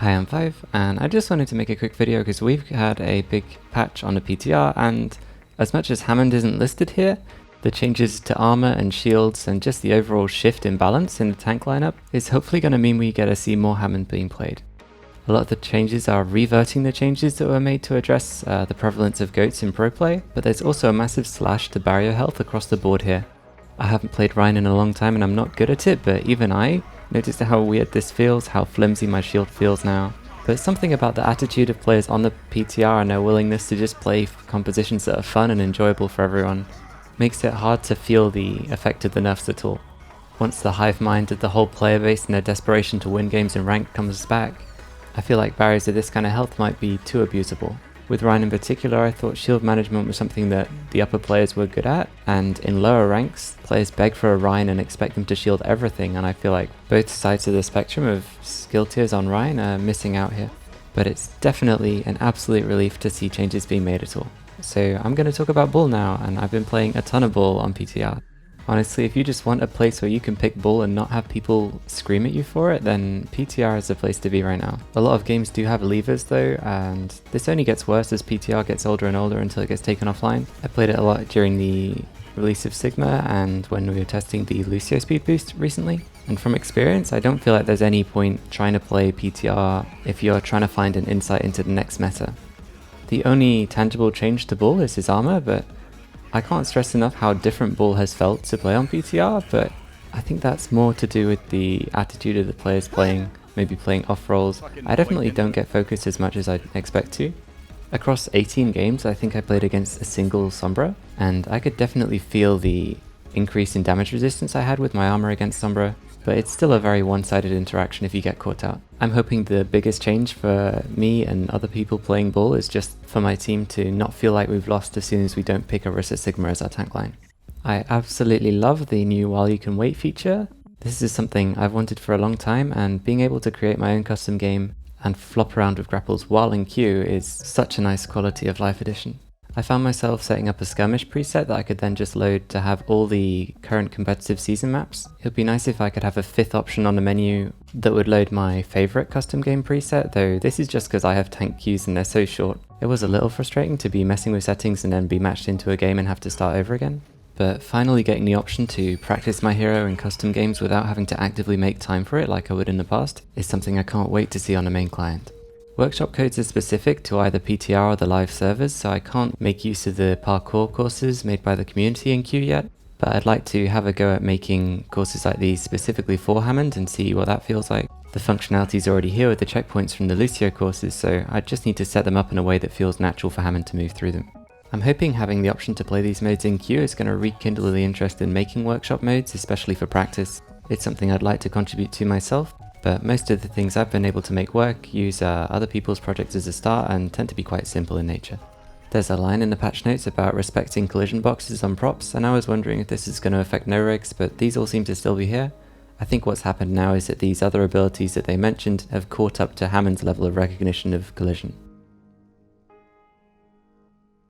Hi, I'm Five, and I just wanted to make a quick video because we've had a big patch on the PTR, and as much as Hammond isn't listed here, the changes to armor and shields and just the overall shift in balance in the tank lineup is hopefully going to mean we get to see more Hammond being played. A lot of the changes are reverting the changes that were made to address the prevalence of goats in pro play, but there's also a massive slash to barrier health across the board here. I haven't played Rhine in a long time and I'm not good at it, but even I noticed how weird this feels, how flimsy my shield feels now. But something about the attitude of players on the PTR and their willingness to just play compositions that are fun and enjoyable for everyone makes it hard to feel the effect of the nerfs at all. Once the hive mind of the whole player base and their desperation to win games in rank comes back, I feel like barriers of this kind of health might be too abusable. With Rhine in particular, I thought shield management was something that the upper players were good at, and in lower ranks, players beg for a Rhine and expect them to shield everything, and I feel like both sides of the spectrum of skill tiers on Rhine are missing out here. But it's definitely an absolute relief to see changes being made at all. So I'm going to talk about Bull now, and I've been playing a ton of Bull on PTR. Honestly, if you just want a place where you can pick Bull and not have people scream at you for it, then PTR is the place to be right now. A lot of games do have levers though, and this only gets worse as PTR gets older and older until it gets taken offline. I played it a lot during the release of Sigma and when we were testing the Lucio speed boost recently. And from experience, I don't feel like there's any point trying to play PTR if you're trying to find an insight into the next meta. The only tangible change to Bull is his armor, but I can't stress enough how different Bull has felt to play on PTR, but I think that's more to do with the attitude of the players playing, maybe playing off roles. I definitely don't get focused as much as I'd expect to. Across 18 games, I think I played against a single Sombra, and I could definitely feel the increase in damage resistance I had with my armor against Sombra, but it's still a very one-sided interaction if you get caught out. I'm hoping the biggest change for me and other people playing Bull is just for my team to not feel like we've lost as soon as we don't pick Orisa Sigma as our tank line. I absolutely love the new while you can wait feature. This is something I've wanted for a long time, and being able to create my own custom game and flop around with grapples while in queue is such a nice quality of life addition. I found myself setting up a skirmish preset that I could then just load to have all the current competitive season maps. It would be nice if I could have a fifth option on the menu that would load my favourite custom game preset, though this is just because I have tank queues and they're so short. It was a little frustrating to be messing with settings and then be matched into a game and have to start over again. But finally getting the option to practice my hero in custom games without having to actively make time for it like I would in the past is something I can't wait to see on the main client. Workshop codes are specific to either PTR or the live servers, so I can't make use of the parkour courses made by the community in queue yet, but I'd like to have a go at making courses like these specifically for Hammond and see what that feels like. The functionality is already here with the checkpoints from the Lucio courses, so I just need to set them up in a way that feels natural for Hammond to move through them. I'm hoping having the option to play these modes in queue is going to rekindle the interest in making workshop modes, especially for practice. It's something I'd like to contribute to myself, but most of the things I've been able to make work use other people's projects as a start and tend to be quite simple in nature. There's a line in the patch notes about respecting collision boxes on props, and I was wondering if this is going to affect no rigs, but these all seem to still be here. I think what's happened now is that these other abilities that they mentioned have caught up to Hammond's level of recognition of collision.